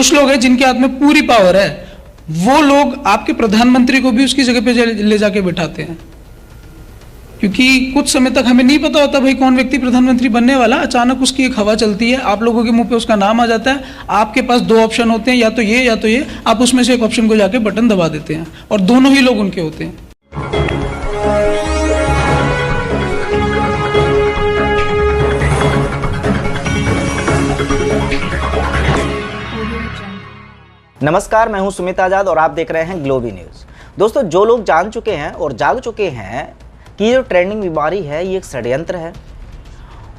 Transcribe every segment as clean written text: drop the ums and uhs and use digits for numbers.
कुछ लोग हैं जिनके हाथ में पूरी पावर है, वो लोग आपके प्रधानमंत्री को भी उसकी जगह पे ले जाके बिठाते हैं, क्योंकि कुछ समय तक हमें नहीं पता होता भाई कौन व्यक्ति प्रधानमंत्री बनने वाला। अचानक उसकी एक हवा चलती है, आप लोगों के मुंह पे उसका नाम आ जाता है। आपके पास दो ऑप्शन होते हैं, या तो ये या तो ये। आप उसमें से एक ऑप्शन को जाके बटन दबा देते हैं और दोनों ही लोग उनके होते हैं। नमस्कार, मैं हूं सुमित आजाद और आप देख रहे हैं ग्लोबी न्यूज़। दोस्तों, जो लोग जान चुके हैं और जाग चुके हैं कि ये जो ट्रेंडिंग बीमारी है ये एक षड्यंत्र है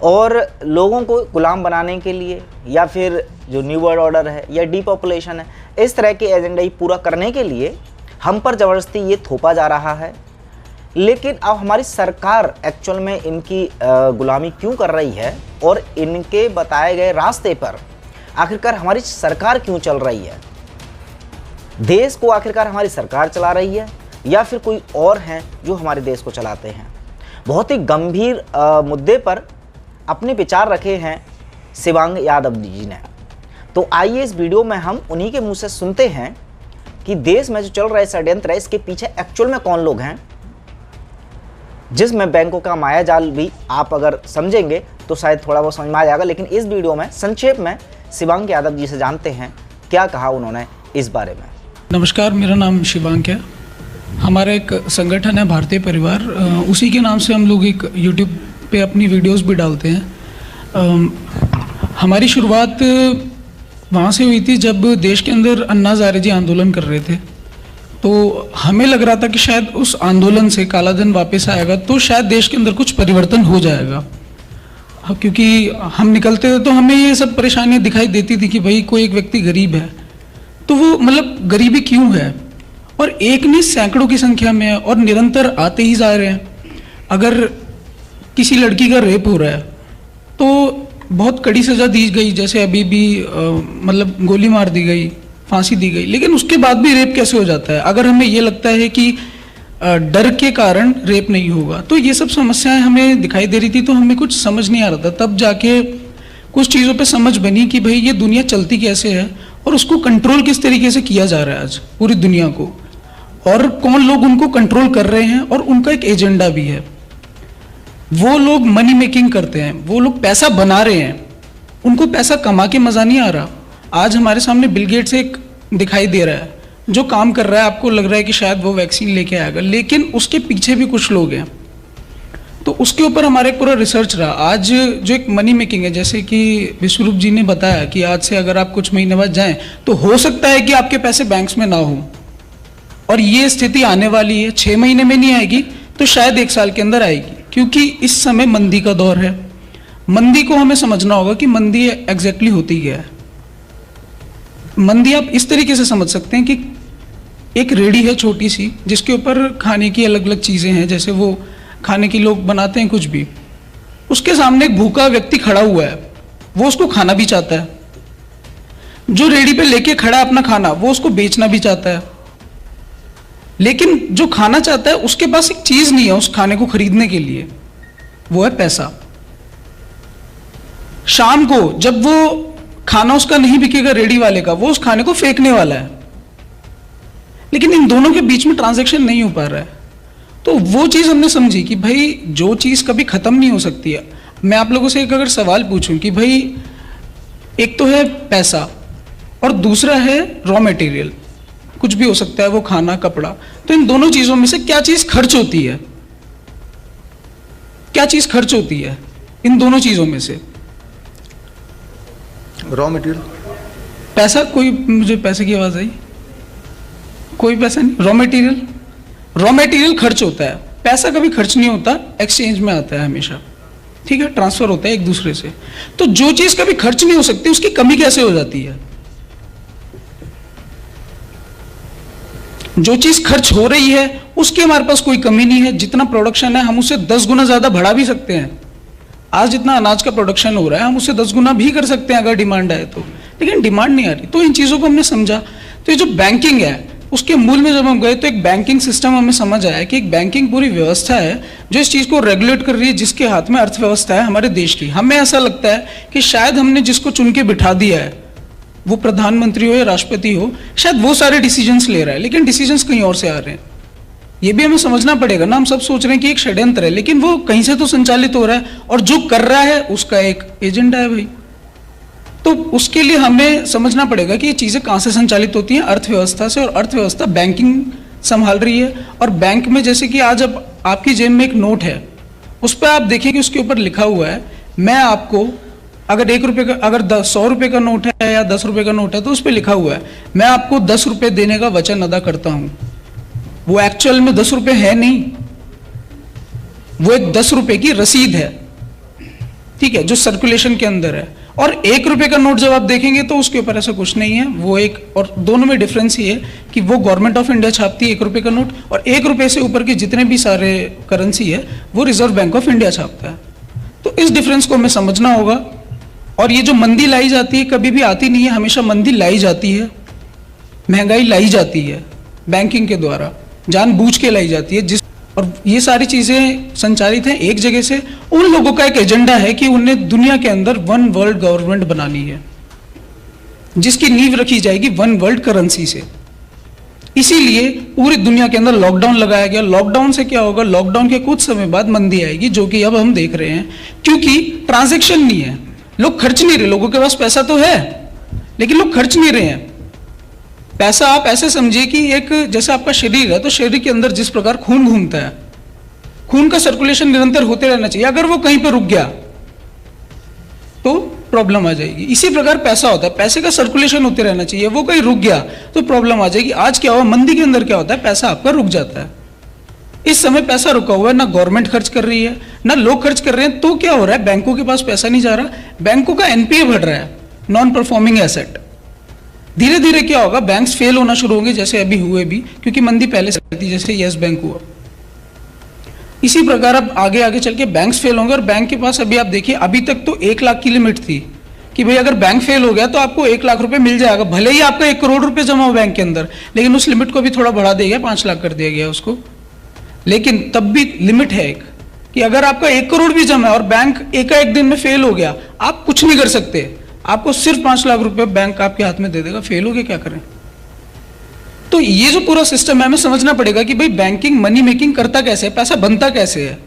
और लोगों को गुलाम बनाने के लिए, या फिर जो न्यू वर्ल्ड ऑर्डर है या डीपॉपुलेशन है, इस तरह के एजेंडा ही पूरा करने के लिए हम पर ज़बरदस्ती ये थोपा जा रहा है। लेकिन अब हमारी सरकार एक्चुअल में इनकी गुलामी क्यों कर रही है और इनके बताए गए रास्ते पर आखिरकार हमारी सरकार क्यों चल रही है? देश को आखिरकार हमारी सरकार चला रही है या फिर कोई और हैं जो हमारे देश को चलाते हैं? बहुत ही गंभीर मुद्दे पर अपने विचार रखे हैं शिवांग यादव जी ने। तो आइए इस वीडियो में हम उन्हीं के मुंह से सुनते हैं कि देश में जो चल रहा है षड्यंत्र है, इसके पीछे एक्चुअल में कौन लोग हैं, जिसमें बैंकों का मायाजाल भी आप अगर समझेंगे तो शायद थोड़ा बहुत समझ में आ जाएगा। लेकिन इस वीडियो में संक्षेप में शिवांग यादव जी से जानते हैं क्या कहा उन्होंने इस बारे में। नमस्कार, मेरा नाम शिवांग है। हमारा एक संगठन है भारतीय परिवार, उसी के नाम से हम लोग एक यूट्यूब पे अपनी वीडियोस भी डालते हैं। हमारी शुरुआत वहाँ से हुई थी जब देश के अंदर अन्ना हज़ारे जी आंदोलन कर रहे थे। तो हमें लग रहा था कि शायद उस आंदोलन से काला धन वापस आएगा तो शायद देश के अंदर कुछ परिवर्तन हो जाएगा, क्योंकि हम निकलते थे तो हमें ये सब परेशानियाँ दिखाई देती थी कि भाई कोई एक व्यक्ति गरीब है तो वो मतलब गरीबी क्यों है, और एक नहीं सैकड़ों की संख्या में है और निरंतर आते ही जा रहे हैं। अगर किसी लड़की का रेप हो रहा है तो बहुत कड़ी सज़ा दी गई, जैसे अभी भी मतलब गोली मार दी गई, फांसी दी गई, लेकिन उसके बाद भी रेप कैसे हो जाता है? अगर हमें ये लगता है कि डर के कारण रेप नहीं होगा, तो ये सब समस्याएं हमें दिखाई दे रही थी, तो हमें कुछ समझ नहीं आ रहा था। तब जाके कुछ चीज़ों पे समझ बनी कि भाई ये दुनिया चलती कैसे है और उसको कंट्रोल किस तरीके से किया जा रहा है आज पूरी दुनिया को, और कौन लोग उनको कंट्रोल कर रहे हैं और उनका एक एजेंडा भी है। वो लोग मनी मेकिंग करते हैं, वो लोग पैसा बना रहे हैं, उनको पैसा कमा के मज़ा नहीं आ रहा। आज हमारे सामने बिल गेट्स एक दिखाई दे रहा है जो काम कर रहा है, आपको लग रहा है कि शायद वो वैक्सीन लेके आएगा, लेकिन उसके पीछे भी कुछ लोग हैं। तो उसके ऊपर हमारा एक पूरा रिसर्च रहा। आज जो एक मनी मेकिंग है, जैसे कि विश्वरूप जी ने बताया कि आज से अगर आप कुछ महीने बाद जाएं तो हो सकता है कि आपके पैसे बैंक्स में ना हो, और ये स्थिति आने वाली है। 6 महीने में नहीं आएगी तो शायद 1 साल के अंदर आएगी, क्योंकि इस समय मंदी का दौर है। मंदी को हमें समझना होगा कि मंदी एग्जैक्टली होती क्या है। मंदी आप इस तरीके से समझ सकते हैं कि एक रेडी है छोटी सी, जिसके ऊपर खाने की अलग अलग चीज़ें हैं, जैसे वो खाने की लोग बनाते हैं कुछ भी, उसके सामने एक भूखा व्यक्ति खड़ा हुआ है, वो उसको खाना भी चाहता है। जो रेडी पे लेके खड़ा है अपना खाना, वो उसको बेचना भी चाहता है, लेकिन जो खाना चाहता है उसके पास एक चीज नहीं है उस खाने को खरीदने के लिए, वो है पैसा। शाम को जब वो खाना उसका नहीं बिकेगा रेडी वाले का, वो उस खाने को फेंकने वाला है, लेकिन इन दोनों के बीच में ट्रांजैक्शन नहीं हो पा रहा है। तो वो चीज़ हमने समझी कि भाई जो चीज़ कभी ख़त्म नहीं हो सकती है। मैं आप लोगों से एक अगर सवाल पूछूं कि भाई एक तो है पैसा और दूसरा है रॉ मटेरियल, कुछ भी हो सकता है वो खाना कपड़ा, तो इन दोनों चीज़ों में से क्या चीज़ खर्च होती है? क्या चीज़ खर्च होती है इन दोनों चीज़ों में से? Raw material. पैसा? कोई मुझे पैसे की आवाज़ आई? कोई पैसा नहीं। रॉ मटेरियल, रॉ मटेरियल खर्च होता है, पैसा कभी खर्च नहीं होता, एक्सचेंज में आता है हमेशा, ठीक है, ट्रांसफर होता है एक दूसरे से। तो जो चीज कभी खर्च नहीं हो सकती उसकी कमी कैसे हो जाती है? जो चीज खर्च हो रही है उसकी हमारे पास कोई कमी नहीं है। जितना प्रोडक्शन है हम उससे 10 गुना ज्यादा बढ़ा भी सकते हैं। आज जितना अनाज का प्रोडक्शन हो रहा है हम उससे 10 गुना भी कर सकते हैं अगर डिमांड आए तो, लेकिन डिमांड नहीं आ रही। तो इन चीजों को हमने समझा। तो ये जो बैंकिंग है उसके मूल में जब हम गए तो एक बैंकिंग सिस्टम हमें समझ आया कि एक बैंकिंग पूरी व्यवस्था है जो इस चीज़ को रेगुलेट कर रही है, जिसके हाथ में अर्थव्यवस्था है हमारे देश की। हमें ऐसा लगता है कि शायद हमने जिसको चुन के बिठा दिया है वो प्रधानमंत्री हो या राष्ट्रपति हो, शायद वो सारे डिसीजंस ले रहा है, लेकिन डिसीजंस कहीं और से आ रहे हैं। ये भी हमें समझना पड़ेगा ना। हम सब सोच रहे हैं कि एक षड्यंत्र है, लेकिन वो कहीं से तो संचालित हो रहा है, और जो कर रहा है उसका एक एजेंडा है भाई। तो उसके लिए हमें समझना पड़ेगा कि ये चीज़ें कहाँ से संचालित होती हैं, अर्थव्यवस्था से, और अर्थव्यवस्था बैंकिंग संभाल रही है। और बैंक में जैसे कि आज अब आपकी जेब में एक नोट है, उस पर आप देखें कि उसके ऊपर लिखा हुआ है, मैं आपको अगर 1 रुपये का, अगर 100 रुपये का नोट है या 10 रुपये का नोट है, तो उस पर लिखा हुआ है मैं आपको 10 रुपये देने का वचन अदा करता हूं। वो एक्चुअल में 10 रुपये है नहीं, वो एक 10 रुपये की रसीद है, ठीक है, जो सर्कुलेशन के अंदर है। और 1 रुपये का नोट जब आप देखेंगे तो उसके ऊपर ऐसा कुछ नहीं है। वो एक, और दोनों में डिफरेंस ये है कि वो गवर्नमेंट ऑफ इंडिया छापती है 1 रुपये का नोट, और 1 रुपये से ऊपर के जितने भी सारे करेंसी है वो रिजर्व बैंक ऑफ इंडिया छापता है। तो इस डिफरेंस को हमें समझना होगा। और ये जो मंदी लाई जाती है कभी भी आती नहीं है, हमेशा मंदी लाई जाती है, महंगाई लाई जाती है बैंकिंग के द्वारा, जानबूझ के लाई जाती है। और ये सारी चीजें संचालित हैं एक जगह से। उन लोगों का एक एजेंडा है कि उन्हें दुनिया के अंदर वन वर्ल्ड गवर्नमेंट बनानी है, जिसकी नींव रखी जाएगी वन वर्ल्ड करेंसी से। इसीलिए पूरी दुनिया के अंदर लॉकडाउन लगाया गया। लॉकडाउन से क्या होगा, लॉकडाउन के कुछ समय बाद मंदी आएगी, जो कि अब हम देख रहे हैं, क्योंकि ट्रांजैक्शन नहीं है, लोग खर्च नहीं रहे। लोगों के पास पैसा तो है लेकिन लोग खर्च नहीं रहे हैं पैसा। आप ऐसे समझिए कि एक जैसे आपका शरीर है, तो शरीर के अंदर जिस प्रकार खून घूमता है, खून का सर्कुलेशन निरंतर होते रहना चाहिए। अगर वो कहीं पर रुक गया तो प्रॉब्लम आ जाएगी। इसी प्रकार पैसा होता है, पैसे का सर्कुलेशन होते रहना चाहिए, वो कहीं रुक गया तो प्रॉब्लम आ जाएगी। आज क्या हुआ, मंदी के अंदर क्या होता है, पैसा आपका रुक जाता है। इस समय पैसा रुका हुआ है, ना गवर्नमेंट खर्च कर रही है ना लोग खर्च कर रहे हैं। तो क्या हो रहा है, बैंकों के पास पैसा नहीं जा रहा, बैंकों का एनपीए बढ़ रहा है, नॉन परफॉर्मिंग एसेट। धीरे धीरे क्या होगा, बैंक्स फेल होना शुरू होंगे, जैसे अभी हुए भी, क्योंकि मंदी पहले से थी, जैसे यस बैंक हुआ। इसी प्रकार अब आगे आगे चल के बैंक्स फेल होंगे। और बैंक के पास अभी आप देखिए, अभी तक तो 1 लाख की लिमिट थी कि भाई अगर बैंक फेल हो गया तो आपको 1 लाख रुपए मिल जाएगा, भले ही आपका 1 करोड़ रुपए जमा हो बैंक के अंदर, लेकिन उस लिमिट को भी थोड़ा बढ़ा दिया गया, 5 लाख कर दिया गया उसको। लेकिन तब भी लिमिट है एक, कि अगर आपका 1 करोड़ भी जमा है और बैंक एक दिन में फेल हो गया, आप कुछ नहीं कर सकते, आपको सिर्फ 5 लाख रुपए बैंक आपके हाथ में दे देगा। फेल हो गए, क्या करें। तो ये जो पूरा सिस्टम है, हमें समझना पड़ेगा कि भाई बैंकिंग मनी मेकिंग करता कैसे है, पैसा बनता कैसे है।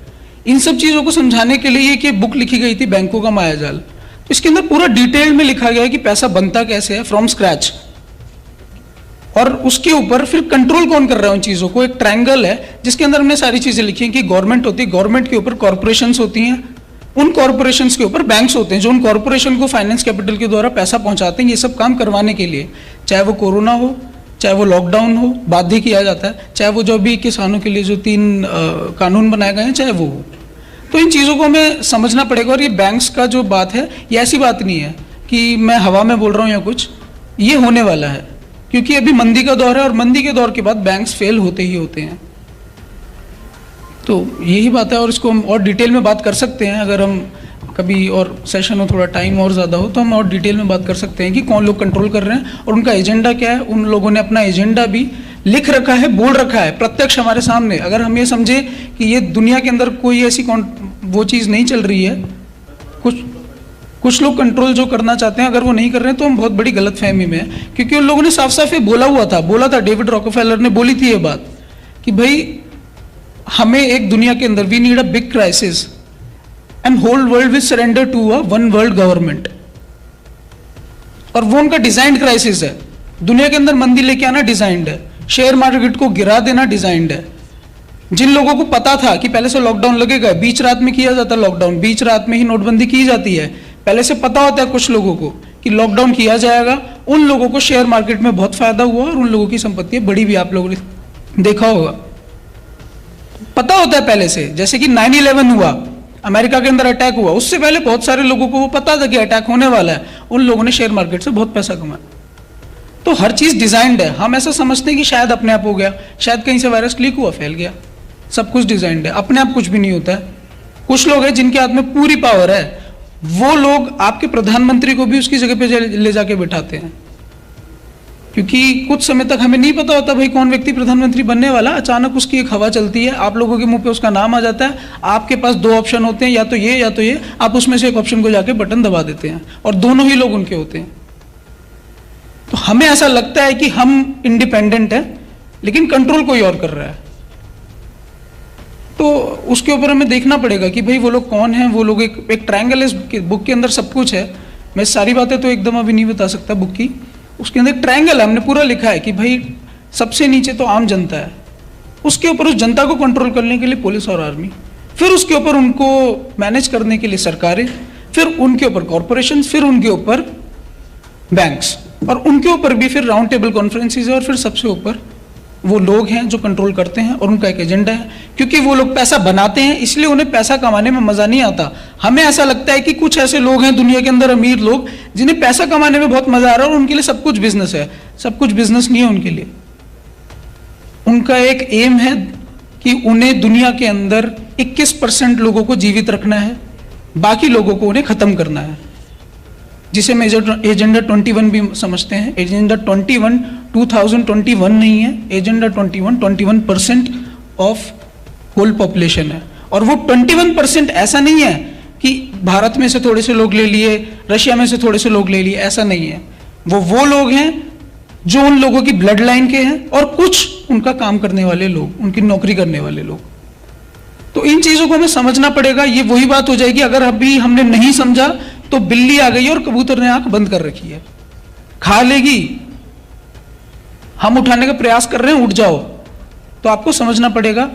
इन सब चीजों को समझाने के लिए एक बुक लिखी गई थी, बैंकों का मायाजाल। तो इसके अंदर पूरा डिटेल में लिखा गया है कि पैसा बनता कैसे है फ्रॉम स्क्रैच, और उसके ऊपर फिर कंट्रोल कौन कर रहा है उन चीजों को। एक ट्रायंगल है जिसके अंदर हमने सारी चीजें लिखी हैं कि गवर्नमेंट होती है, गवर्नमेंट के ऊपर कॉर्पोरेशंस होती हैं, उन कॉर्पोरेशंस के ऊपर बैंक्स होते हैं, जो उन कॉर्पोरेशन को फाइनेंस कैपिटल के द्वारा पैसा पहुंचाते हैं ये सब काम करवाने के लिए। चाहे वो कोरोना हो, चाहे वो लॉकडाउन हो, बाध्य किया जाता है, चाहे वो जो भी किसानों के लिए जो 3 कानून बनाए गए हैं, चाहे वो हो। तो इन चीज़ों को हमें समझना पड़ेगा। और ये बैंक्स का जो बात है, ये ऐसी बात नहीं है कि मैं हवा में बोल रहा हूँ या कुछ, ये होने वाला है, क्योंकि अभी मंदी का दौर है और मंदी के दौर के बाद बैंक्स फेल होते ही होते हैं। तो यही बात है, और इसको हम और डिटेल में बात कर सकते हैं। अगर हम कभी और सेशन हो, थोड़ा टाइम और ज़्यादा हो, तो हम और डिटेल में बात कर सकते हैं कि कौन लोग कंट्रोल कर रहे हैं और उनका एजेंडा क्या है। उन लोगों ने अपना एजेंडा भी लिख रखा है, बोल रखा है, प्रत्यक्ष हमारे सामने। अगर हम ये समझे कि ये दुनिया के अंदर कोई ऐसी वो चीज़ नहीं चल रही है, कुछ लोग कंट्रोल जो करना चाहते हैं, अगर वो नहीं कर रहे हैं तो हम बहुत बड़ी गलतफहमी में है। क्योंकि उन लोगों ने साफ साफ ये बोला था, डेविड रॉकफेलर ने बोली थी ये बात कि भाई हमें एक दुनिया के अंदर, we need a big crisis and whole world will surrender to a one world government. और वो उनका डिजाइंड क्राइसिस है। दुनिया के अंदर मंदी लेके आना डिजाइंड है, शेयर मार्केट को गिरा देना डिजाइंड है। जिन लोगों को पता था कि पहले से लॉकडाउन लगेगा, बीच रात में किया जाता लॉकडाउन, बीच रात में ही नोटबंदी की जाती है, पहले से पता होता है कुछ लोगों को कि लॉकडाउन किया जाएगा, उन लोगों को शेयर मार्केट में बहुत फायदा हुआ और उन लोगों की संपत्तियां बढ़ी भी। आप लोगों ने देखा होगा, पता होता है पहले से। जैसे कि 9/11 हुआ, अमेरिका के अंदर अटैक हुआ, उससे पहले बहुत सारे लोगों को वो पता था कि अटैक होने वाला है, उन लोगों ने शेयर मार्केट से बहुत पैसा कमाया। तो हर चीज डिजाइंड है। हम ऐसा समझते हैं कि शायद अपने आप हो गया, शायद कहीं से वायरस लीक हुआ, फैल गया। सब कुछ डिजाइंड है, अपने आप कुछ भी नहीं होता है। कुछ लोग हैं जिनके हाथ में पूरी पावर है, वो लोग आपके प्रधानमंत्री को भी उसकी जगह पे ले जाके बिठाते हैं, क्योंकि कुछ समय तक हमें नहीं पता होता भाई कौन व्यक्ति प्रधानमंत्री बनने वाला। अचानक उसकी एक हवा चलती है, आप लोगों के मुंह पे उसका नाम आ जाता है, आपके पास 2 ऑप्शन होते हैं, या तो ये या तो ये, आप उसमें से एक ऑप्शन को जाके बटन दबा देते हैं और दोनों ही लोग उनके होते हैं। हमें ऐसा लगता है कि हम इंडिपेंडेंट हैं, लेकिन कंट्रोल कोई और कर रहा है। तो उसके ऊपर हमें देखना पड़ेगा कि भाई वो लोग कौन हैं। वो लोग एक ट्रायंगल है, इस बुक के अंदर सब कुछ है। मैं सारी बातें तो एकदम अभी नहीं बता सकता बुक की। उसके अंदर एक ट्रायंगल है, हमने पूरा लिखा है कि भाई सबसे नीचे तो आम जनता है, उसके ऊपर उस जनता को कंट्रोल करने के लिए पुलिस और आर्मी, फिर उसके ऊपर उनको मैनेज करने के लिए सरकारें, फिर उनके ऊपर कॉरपोरेशन, फिर उनके ऊपर बैंक्स, और उनके ऊपर भी फिर राउंड टेबल कॉन्फ्रेंसेस है, और फिर सबसे ऊपर वो लोग हैं जो कंट्रोल करते हैं और उनका एक एजेंडा है। क्योंकि वो लोग पैसा बनाते हैं, इसलिए उन्हें पैसा कमाने में मजा नहीं आता। हमें ऐसा लगता है कि कुछ ऐसे लोग हैं दुनिया के अंदर, अमीर लोग, जिन्हें पैसा कमाने में बहुत मजा आ रहा है और उनके लिए सब कुछ बिजनेस है। सब कुछ बिजनेस नहीं है उनके लिए। उनका एक एम है कि उन्हें दुनिया के अंदर 21% लोगों को जीवित रखना है, बाकी लोगों को उन्हें खत्म करना है, जिसे हम एजेंडा 21 भी समझते हैं। एजेंडा 21 2021 नहीं है, एजेंडा 21% ऑफ होल पॉपुलेशन है। और वो 21% ऐसा नहीं है कि भारत में से थोड़े से लोग ले लिए, रशिया में से थोड़े से लोग ले लिए, ऐसा नहीं है। वो लोग हैं जो उन लोगों की ब्लड लाइन के हैं, और कुछ उनका काम करने वाले लोग, उनकी नौकरी करने वाले लोग। तो इन चीजों को हमें समझना पड़ेगा। ये वही बात हो जाएगी, अगर अभी हमने नहीं समझा तो बिल्ली आ गई और कबूतर ने आंख बंद कर रखी है, खा लेगी। हम उठाने का प्रयास कर रहे हैं, उठ जाओ। तो आपको समझना पड़ेगा।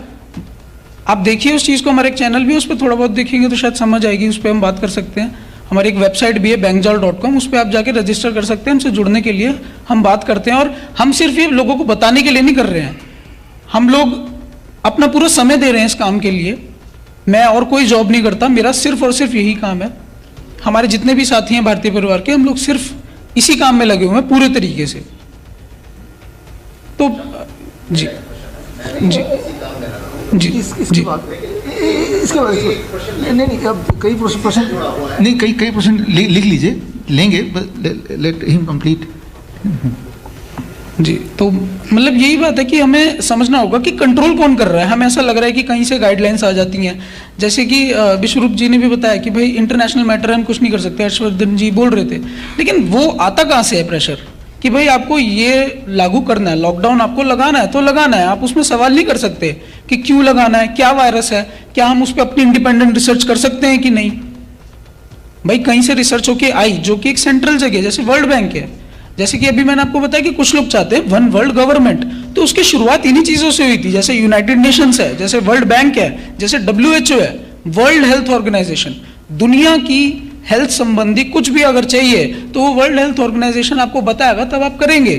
आप देखिए उस चीज को, हमारे एक चैनल भी है, उस पर थोड़ा बहुत देखेंगे तो शायद समझ आएगी। उस पर हम बात कर सकते हैं। हमारी एक वेबसाइट भी है bankjal.com, उस पर आप जाके रजिस्टर कर सकते हैं। हमसे जुड़ने के लिए हम बात करते हैं, और हम सिर्फ ये लोगों को बताने के लिए नहीं कर रहे हैं। हम लोग अपना पूरा समय दे रहे हैं इस काम के लिए। मैं और कोई जॉब नहीं करता, मेरा सिर्फ और सिर्फ यही काम है। हमारे जितने भी साथी हैं भारतीय परिवार के, हम लोग सिर्फ इसी काम में लगे हुए हैं पूरे तरीके से। तो जी जी जी जी इसके बाद नहीं अब कई प्रश्न नहीं, कई प्रश्न लिख लीजिए, लेंगे, लेट हिम कंप्लीट। जी, तो मतलब यही बात है कि हमें समझना होगा कि कंट्रोल कौन कर रहा है। हमें ऐसा लग रहा है कि कहीं से गाइडलाइंस आ जाती हैं, जैसे कि विश्वरूप जी ने भी बताया कि भाई इंटरनेशनल मैटर हम कुछ नहीं कर सकते, हर्षवर्धन जी बोल रहे थे। लेकिन वो आता कहाँ से है प्रेशर कि भाई आपको ये लागू करना है, लॉकडाउन आपको लगाना है तो लगाना है। आप उसमें सवाल नहीं कर सकते कि क्यों लगाना है, क्या वायरस है, क्या हम उस पर अपनी इंडिपेंडेंट रिसर्च कर सकते हैं कि नहीं। भाई कहीं से रिसर्च होके आई, जो कि एक सेंट्रल जगह जैसे वर्ल्ड बैंक है, जैसे कि अभी मैंने आपको बताया कि कुछ लोग चाहते हैं वन वर्ल्ड गवर्नमेंट, तो उसकी शुरुआत इन्हीं चीजों से हुई थी। जैसे यूनाइटेड नेशंस है, जैसे वर्ल्ड बैंक है, जैसे WHO है, वर्ल्ड हेल्थ ऑर्गेनाइजेशन। दुनिया की हेल्थ संबंधी कुछ भी अगर चाहिए तो वो वर्ल्ड हेल्थ ऑर्गेनाइजेशन आपको बताएगा, तब आप करेंगे।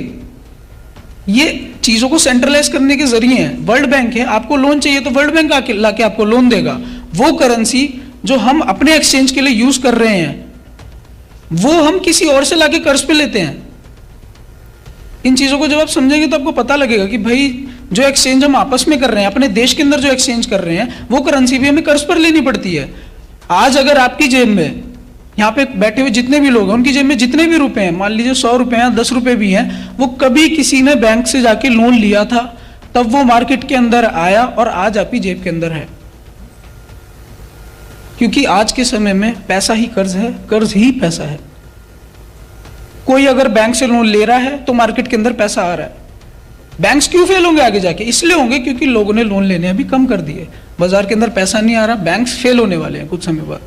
ये चीजों को सेंट्रलाइज करने के जरिए हैं। वर्ल्ड बैंक है, आपको लोन चाहिए तो वर्ल्ड बैंक आके लाके आपको लोन देगा। वो करेंसी जो हम अपने एक्सचेंज के लिए यूज कर रहे हैं, वो हम किसी और से लाके कर्ज पे लेते हैं। इन चीजों को जब आप समझेंगे तो आपको पता लगेगा कि भाई जो एक्सचेंज हम आपस में कर रहे हैं, अपने देश के अंदर जो एक्सचेंज कर रहे हैं, वो करेंसी भी हमें कर्ज पर लेनी पड़ती है। आज अगर आपकी जेब में, यहाँ पे बैठे हुए जितने भी लोग हैं, उनकी जेब में जितने भी रुपए हैं, मान लीजिए 100 रुपए हैं, 10 रुपए भी हैं, वो कभी किसी ने बैंक से जाके लोन लिया था, तब वो मार्केट के अंदर आया और आज आपकी जेब के अंदर है। क्योंकि आज के समय में पैसा ही कर्ज है, कर्ज ही पैसा है। कोई अगर बैंक से लोन ले रहा है तो मार्केट के अंदर पैसा आ रहा है। बैंक्स क्यों फेल होंगे आगे जाके? इसलिए होंगे क्योंकि लोगों ने लोन लेने अभी कम कर दिए। बाजार के अंदर पैसा नहीं आ रहा, बैंक्स फेल होने वाले हैं कुछ समय बाद।